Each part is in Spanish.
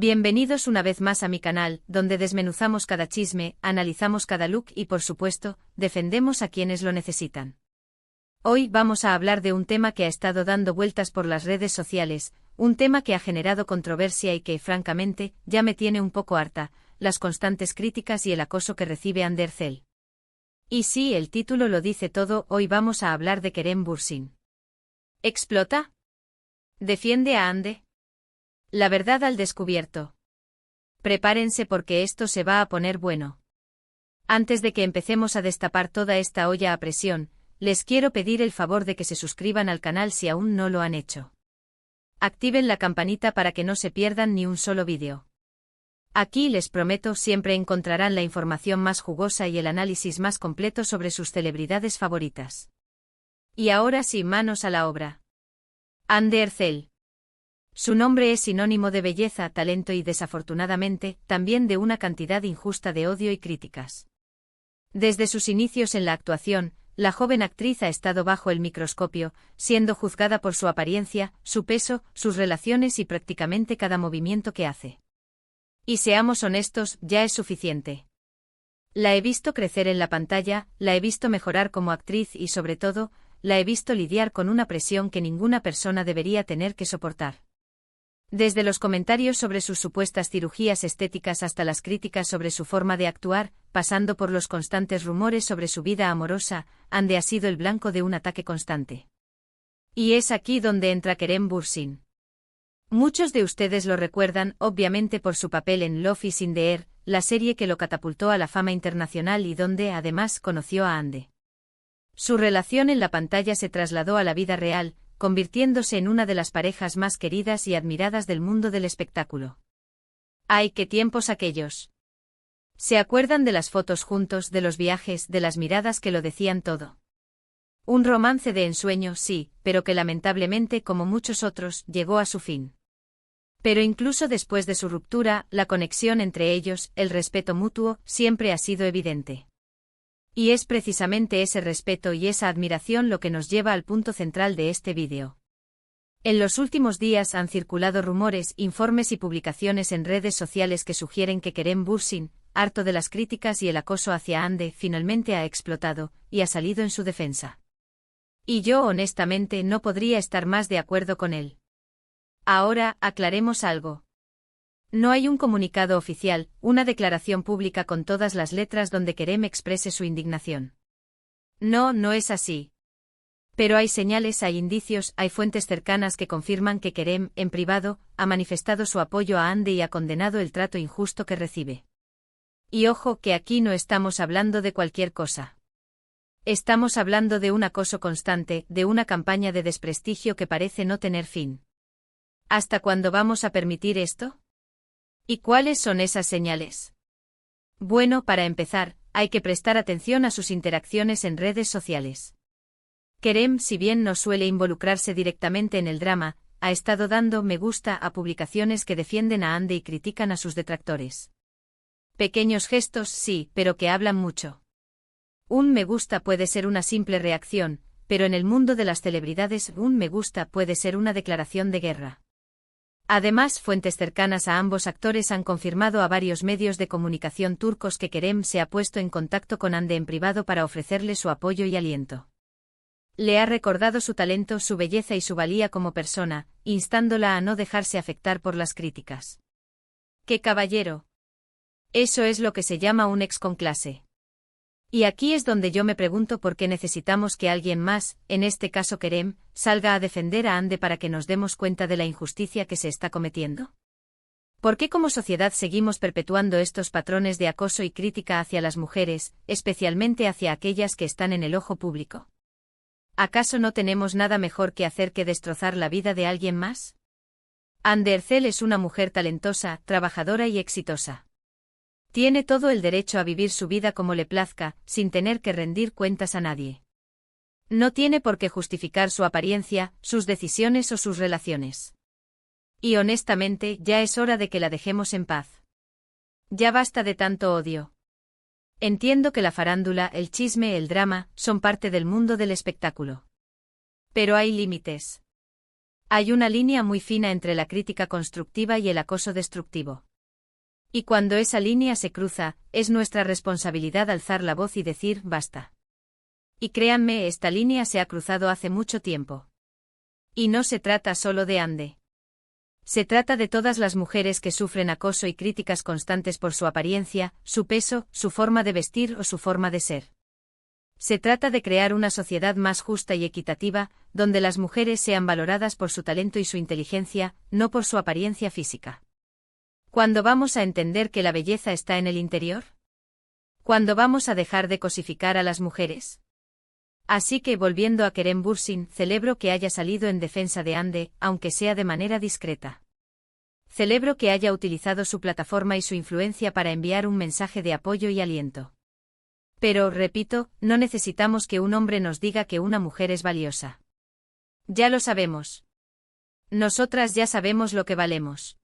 Bienvenidos una vez más a mi canal, donde desmenuzamos cada chisme, analizamos cada look y por supuesto, defendemos a quienes lo necesitan. Hoy vamos a hablar de un tema que ha estado dando vueltas por las redes sociales, un tema que ha generado controversia y que, francamente, ya me tiene un poco harta, las constantes críticas y el acoso que recibe Hande Erçel. Y sí, el título lo dice todo, hoy vamos a hablar de Kerem Bürsin. ¿Explota? ¿Defiende a Hande? La verdad al descubierto. Prepárense porque esto se va a poner bueno. Antes de que empecemos a destapar toda esta olla a presión, les quiero pedir el favor de que se suscriban al canal si aún no lo han hecho. Activen la campanita para que no se pierdan ni un solo vídeo. Aquí les prometo siempre encontrarán la información más jugosa y el análisis más completo sobre sus celebridades favoritas. Y ahora sí, manos a la obra. Hande Erçel. Su nombre es sinónimo de belleza, talento y desafortunadamente, también de una cantidad injusta de odio y críticas. Desde sus inicios en la actuación, la joven actriz ha estado bajo el microscopio, siendo juzgada por su apariencia, su peso, sus relaciones y prácticamente cada movimiento que hace. Y seamos honestos, ya es suficiente. La he visto crecer en la pantalla, la he visto mejorar como actriz y sobre todo, la he visto lidiar con una presión que ninguna persona debería tener que soportar. Desde los comentarios sobre sus supuestas cirugías estéticas hasta las críticas sobre su forma de actuar, pasando por los constantes rumores sobre su vida amorosa, Hande ha sido el blanco de un ataque constante. Y es aquí donde entra Kerem Bürsin. Muchos de ustedes lo recuerdan, obviamente por su papel en Love is in the Air, la serie que lo catapultó a la fama internacional y donde, además, conoció a Hande. Su relación en la pantalla se trasladó a la vida real, convirtiéndose en una de las parejas más queridas y admiradas del mundo del espectáculo. ¡Ay, qué tiempos aquellos! ¿Se acuerdan de las fotos juntos, de los viajes, de las miradas que lo decían todo? Un romance de ensueño, sí, pero que lamentablemente, como muchos otros, llegó a su fin. Pero incluso después de su ruptura, la conexión entre ellos, el respeto mutuo, siempre ha sido evidente. Y es precisamente ese respeto y esa admiración lo que nos lleva al punto central de este vídeo. En los últimos días han circulado rumores, informes y publicaciones en redes sociales que sugieren que Kerem Bürsin, harto de las críticas y el acoso hacia Hande, finalmente ha explotado, y ha salido en su defensa. Y yo honestamente no podría estar más de acuerdo con él. Ahora, aclaremos algo. No hay un comunicado oficial, una declaración pública con todas las letras donde Kerem exprese su indignación. No, no es así. Pero hay señales, hay indicios, hay fuentes cercanas que confirman que Kerem, en privado, ha manifestado su apoyo a Hande y ha condenado el trato injusto que recibe. Y ojo que aquí no estamos hablando de cualquier cosa. Estamos hablando de un acoso constante, de una campaña de desprestigio que parece no tener fin. ¿Hasta cuándo vamos a permitir esto? ¿Y cuáles son esas señales? Bueno, para empezar, hay que prestar atención a sus interacciones en redes sociales. Kerem, si bien no suele involucrarse directamente en el drama, ha estado dando me gusta a publicaciones que defienden a Hande y critican a sus detractores. Pequeños gestos, sí, pero que hablan mucho. Un me gusta puede ser una simple reacción, pero en el mundo de las celebridades, un me gusta puede ser una declaración de guerra. Además, fuentes cercanas a ambos actores han confirmado a varios medios de comunicación turcos que Kerem se ha puesto en contacto con Hande en privado para ofrecerle su apoyo y aliento. Le ha recordado su talento, su belleza y su valía como persona, instándola a no dejarse afectar por las críticas. ¡Qué caballero! Eso es lo que se llama un ex con clase. Y aquí es donde yo me pregunto por qué necesitamos que alguien más, en este caso Kerem, salga a defender a Hande para que nos demos cuenta de la injusticia que se está cometiendo. ¿Por qué como sociedad seguimos perpetuando estos patrones de acoso y crítica hacia las mujeres, especialmente hacia aquellas que están en el ojo público? ¿Acaso no tenemos nada mejor que hacer que destrozar la vida de alguien más? Hande Erçel es una mujer talentosa, trabajadora y exitosa. Tiene todo el derecho a vivir su vida como le plazca, sin tener que rendir cuentas a nadie. No tiene por qué justificar su apariencia, sus decisiones o sus relaciones. Y honestamente, ya es hora de que la dejemos en paz. Ya basta de tanto odio. Entiendo que la farándula, el chisme, el drama, son parte del mundo del espectáculo. Pero hay límites. Hay una línea muy fina entre la crítica constructiva y el acoso destructivo. Y cuando esa línea se cruza, es nuestra responsabilidad alzar la voz y decir basta. Y créanme, esta línea se ha cruzado hace mucho tiempo. Y no se trata solo de Ande. Se trata de todas las mujeres que sufren acoso y críticas constantes por su apariencia, su peso, su forma de vestir o su forma de ser. Se trata de crear una sociedad más justa y equitativa, donde las mujeres sean valoradas por su talento y su inteligencia, no por su apariencia física. ¿Cuándo vamos a entender que la belleza está en el interior? ¿Cuándo vamos a dejar de cosificar a las mujeres? Así que, volviendo a Kerem Bürsin, celebro que haya salido en defensa de Ande, aunque sea de manera discreta. Celebro que haya utilizado su plataforma y su influencia para enviar un mensaje de apoyo y aliento. Pero, repito, no necesitamos que un hombre nos diga que una mujer es valiosa. Ya lo sabemos. Nosotras ya sabemos lo que valemos.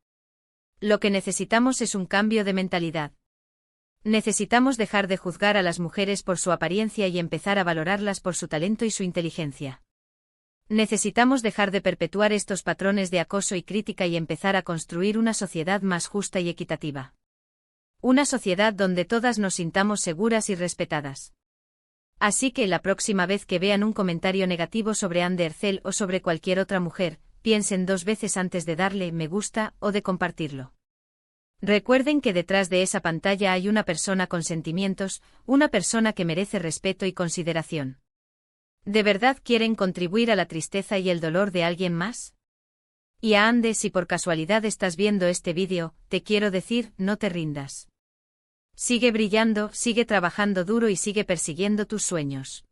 Lo que necesitamos es un cambio de mentalidad. Necesitamos dejar de juzgar a las mujeres por su apariencia y empezar a valorarlas por su talento y su inteligencia. Necesitamos dejar de perpetuar estos patrones de acoso y crítica y empezar a construir una sociedad más justa y equitativa. Una sociedad donde todas nos sintamos seguras y respetadas. Así que la próxima vez que vean un comentario negativo sobre Ande Erçel o sobre cualquier otra mujer, piensen 2 veces antes de darle me gusta o de compartirlo. Recuerden que detrás de esa pantalla hay una persona con sentimientos, una persona que merece respeto y consideración. ¿De verdad quieren contribuir a la tristeza y el dolor de alguien más? Y a Ande, si por casualidad estás viendo este vídeo, te quiero decir, no te rindas. Sigue brillando, sigue trabajando duro y sigue persiguiendo tus sueños.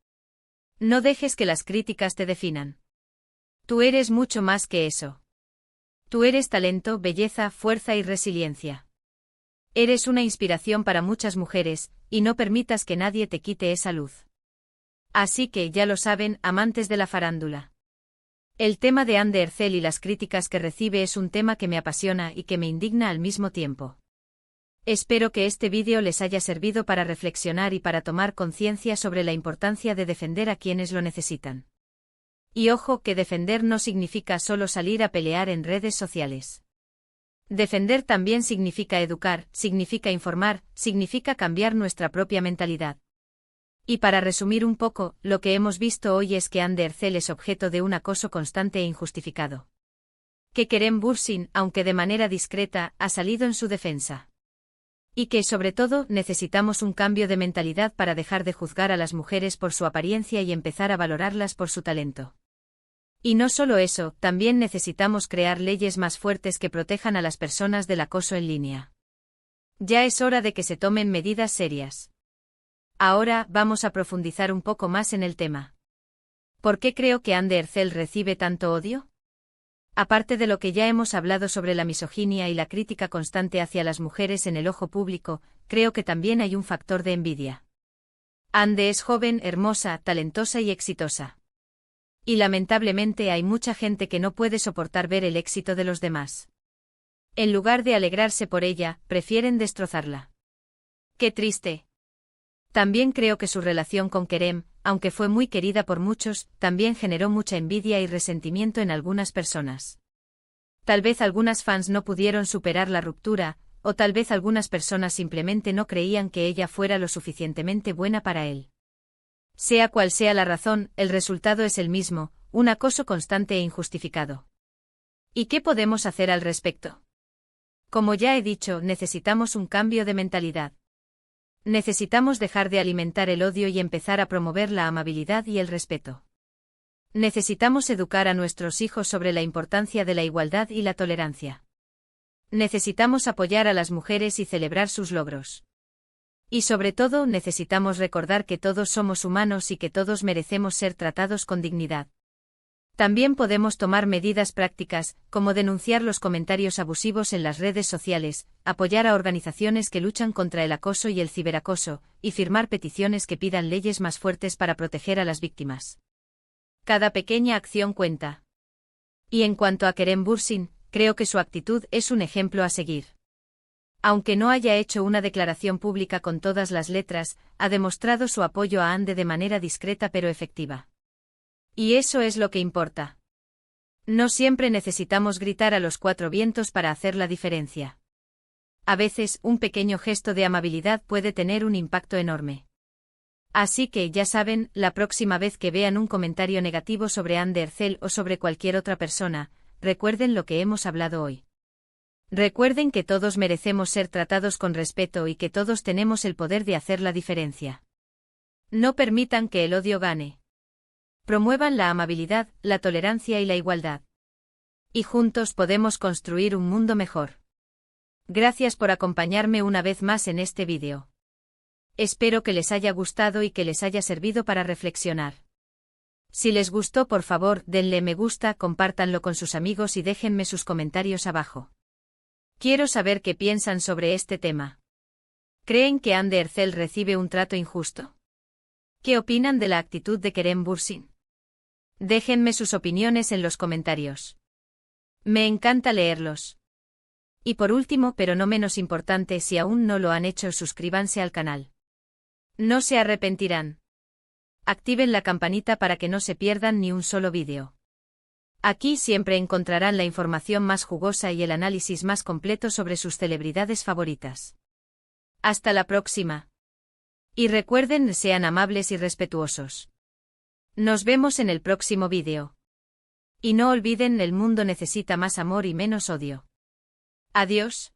No dejes que las críticas te definan. Tú eres mucho más que eso. Tú eres talento, belleza, fuerza y resiliencia. Eres una inspiración para muchas mujeres, y no permitas que nadie te quite esa luz. Así que, ya lo saben, amantes de la farándula. El tema de Ande Erçel y las críticas que recibe es un tema que me apasiona y que me indigna al mismo tiempo. Espero que este vídeo les haya servido para reflexionar y para tomar conciencia sobre la importancia de defender a quienes lo necesitan. Y ojo que defender no significa solo salir a pelear en redes sociales. Defender también significa educar, significa informar, significa cambiar nuestra propia mentalidad. Y para resumir un poco, lo que hemos visto hoy es que Ande Erçel es objeto de un acoso constante e injustificado. Que Kerem Bürsin, aunque de manera discreta, ha salido en su defensa. Y que, sobre todo, necesitamos un cambio de mentalidad para dejar de juzgar a las mujeres por su apariencia y empezar a valorarlas por su talento. Y no solo eso, también necesitamos crear leyes más fuertes que protejan a las personas del acoso en línea. Ya es hora de que se tomen medidas serias. Ahora, vamos a profundizar un poco más en el tema. ¿Por qué creo que Ande Erçel recibe tanto odio? Aparte de lo que ya hemos hablado sobre la misoginia y la crítica constante hacia las mujeres en el ojo público, creo que también hay un factor de envidia. Ande es joven, hermosa, talentosa y exitosa. Y lamentablemente hay mucha gente que no puede soportar ver el éxito de los demás. En lugar de alegrarse por ella, prefieren destrozarla. ¡Qué triste! También creo que su relación con Kerem, aunque fue muy querida por muchos, también generó mucha envidia y resentimiento en algunas personas. Tal vez algunas fans no pudieron superar la ruptura, o tal vez algunas personas simplemente no creían que ella fuera lo suficientemente buena para él. Sea cual sea la razón, el resultado es el mismo, un acoso constante e injustificado. ¿Y qué podemos hacer al respecto? Como ya he dicho, necesitamos un cambio de mentalidad. Necesitamos dejar de alimentar el odio y empezar a promover la amabilidad y el respeto. Necesitamos educar a nuestros hijos sobre la importancia de la igualdad y la tolerancia. Necesitamos apoyar a las mujeres y celebrar sus logros. Y sobre todo necesitamos recordar que todos somos humanos y que todos merecemos ser tratados con dignidad. También podemos tomar medidas prácticas, como denunciar los comentarios abusivos en las redes sociales, apoyar a organizaciones que luchan contra el acoso y el ciberacoso, y firmar peticiones que pidan leyes más fuertes para proteger a las víctimas. Cada pequeña acción cuenta. Y en cuanto a Kerem Bürsin, creo que su actitud es un ejemplo a seguir. Aunque no haya hecho una declaración pública con todas las letras, ha demostrado su apoyo a Ande de manera discreta pero efectiva. Y eso es lo que importa. No siempre necesitamos gritar a los cuatro vientos para hacer la diferencia. A veces, un pequeño gesto de amabilidad puede tener un impacto enorme. Así que, ya saben, la próxima vez que vean un comentario negativo sobre Andercel o sobre cualquier otra persona, recuerden lo que hemos hablado hoy. Recuerden que todos merecemos ser tratados con respeto y que todos tenemos el poder de hacer la diferencia. No permitan que el odio gane. Promuevan la amabilidad, la tolerancia y la igualdad. Y juntos podemos construir un mundo mejor. Gracias por acompañarme una vez más en este vídeo. Espero que les haya gustado y que les haya servido para reflexionar. Si les gustó, por favor, denle me gusta, compártanlo con sus amigos y déjenme sus comentarios abajo. Quiero saber qué piensan sobre este tema. ¿Creen que Andercel recibe un trato injusto? ¿Qué opinan de la actitud de Kerem Bürsin? Déjenme sus opiniones en los comentarios. Me encanta leerlos. Y por último, pero no menos importante, si aún no lo han hecho, suscríbanse al canal. No se arrepentirán. Activen la campanita para que no se pierdan ni un solo vídeo. Aquí siempre encontrarán la información más jugosa y el análisis más completo sobre sus celebridades favoritas. Hasta la próxima. Y recuerden, sean amables y respetuosos. Nos vemos en el próximo vídeo. Y no olviden, el mundo necesita más amor y menos odio. Adiós.